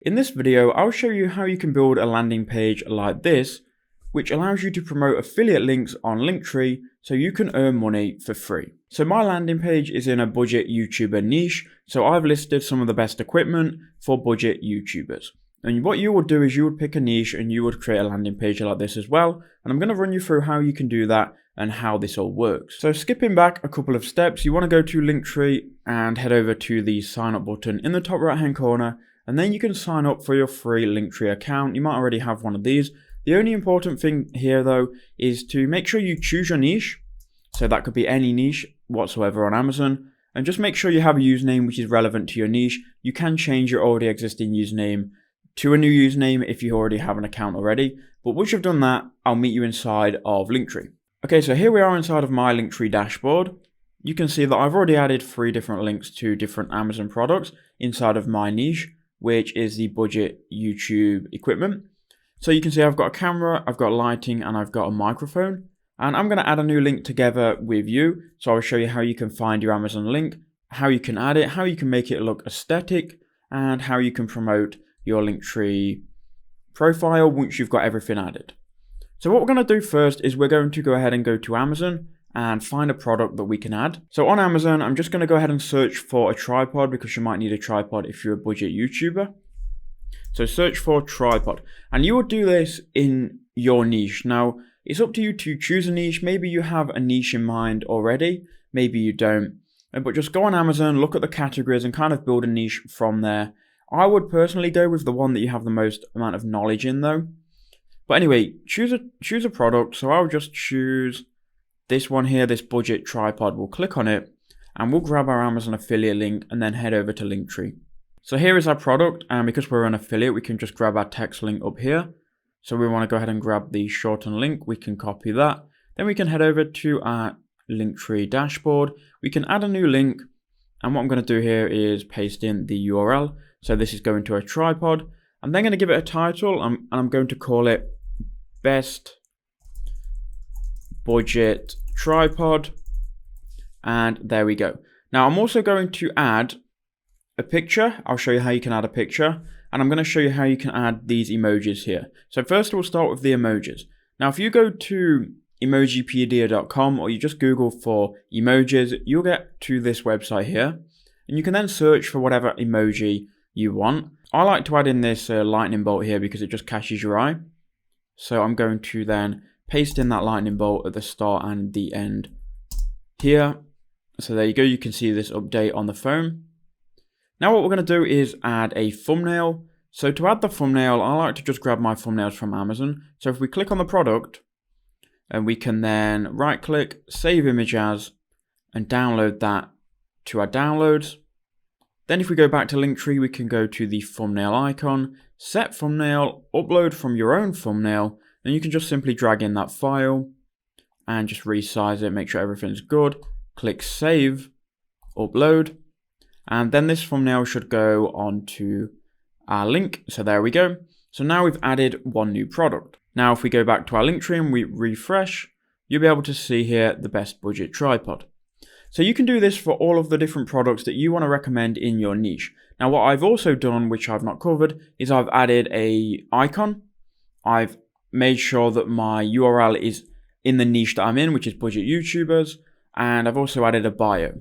In this video, I'll show you how you can build a landing page like this, which allows you to promote affiliate links on Linktree so you can earn money for free. So my landing page is in a budget YouTuber niche, so I've listed some of the best equipment for budget YouTubers. And what you would do is you would pick a niche and you would create a landing page like this as well. And I'm going to run you through how you can do that and how this all works. So skipping back a couple of steps, you want to go to Linktree and head over to the sign up button in the top right hand corner. And then you can sign up for your free Linktree account. You might already have one of these. The only important thing here though is to make sure you choose your niche. So that could be any niche whatsoever on Amazon. And just make sure you have a username which is relevant to your niche. You can change your already existing username to a new username if you already have an account already. But once you've done that, I'll meet you inside of Linktree. Okay, so here we are inside of my Linktree dashboard. You can see that I've already added 3 different links to different Amazon products inside of my niche, which is the budget YouTube equipment. So you can see I've got a camera, I've got lighting, and I've got a microphone. And I'm going to add a new link together with you. So I'll show you how you can find your Amazon link, how you can add it, how you can make it look aesthetic, and how you can promote your Linktree profile once you've got everything added. So what we're going to do first is we're going to go ahead and go to Amazon and find a product that we can add. So on Amazon, I'm just going to go ahead and search for a tripod because you might need a tripod if you're a budget YouTuber. So search for tripod, and you would do this in your niche. Now, it's up to you to choose a niche. Maybe you have a niche in mind already, maybe you don't. But just go on Amazon, look at the categories and kind of build a niche from there. I would personally go with the one that you have the most amount of knowledge in though. But anyway, choose a product. So I'll just choose this one here, this budget tripod. We'll click on it and we'll grab our Amazon affiliate link and then head over to Linktree. So here is our product, and because we're an affiliate, we can just grab our text link up here. So we want to go ahead and grab the shortened link. We can copy that. Then we can head over to our Linktree dashboard. We can add a new link. And what I'm going to do here is paste in the URL. So this is going to a tripod. I'm then going to give it a title, and I'm going to call it Best Budget Tripod. And there we go. Now I'm also going to add a picture. I'll show you how you can add a picture, and I'm going to show you how you can add these emojis here. So first we'll start with the emojis. Now if you go to emojipedia.com or you just Google for emojis, you'll get to this website here, and you can then search for whatever emoji you want. I like to add in this lightning bolt here because it just catches your eye. So I'm going to then paste in that lightning bolt at the start and the end here. So there you go, you can see this update on the phone. Now what we're going to do is add a thumbnail. So to add the thumbnail, I like to just grab my thumbnails from Amazon. So if we click on the product, and we can then right click, save image as, and download that to our downloads. Then if we go back to Linktree, we can go to the thumbnail icon, set thumbnail, upload from your own thumbnail, and you can just simply drag in that file and just resize it, make sure everything's good. Click save, upload. And then this thumbnail should go onto our link. So there we go. So now we've added one new product. Now if we go back to our Linktree and we refresh, you'll be able to see here the best budget tripod. So you can do this for all of the different products that you want to recommend in your niche. Now what I've also done, which I've not covered, is I've added a icon. I've made sure that my URL is in the niche that I'm in, which is budget YouTubers. And I've also added a bio.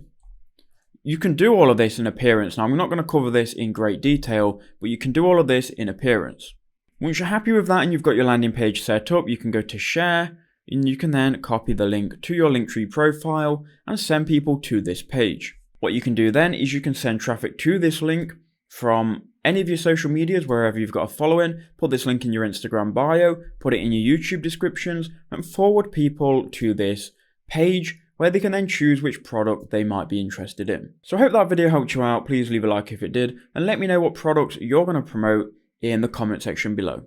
You can do all of this in appearance. Now I'm not going to cover this in great detail, but you can do all of this in appearance. Once you're happy with that and you've got your landing page set up, you can go to share, and you can then copy the link to your Linktree profile and send people to this page. What you can do then is you can send traffic to this link from any of your social medias, wherever you've got a following, put this link in your Instagram bio, put it in your YouTube descriptions, and forward people to this page where they can then choose which product they might be interested in. So I hope that video helped you out. Please leave a like if it did, and let me know what products you're going to promote in the comment section below.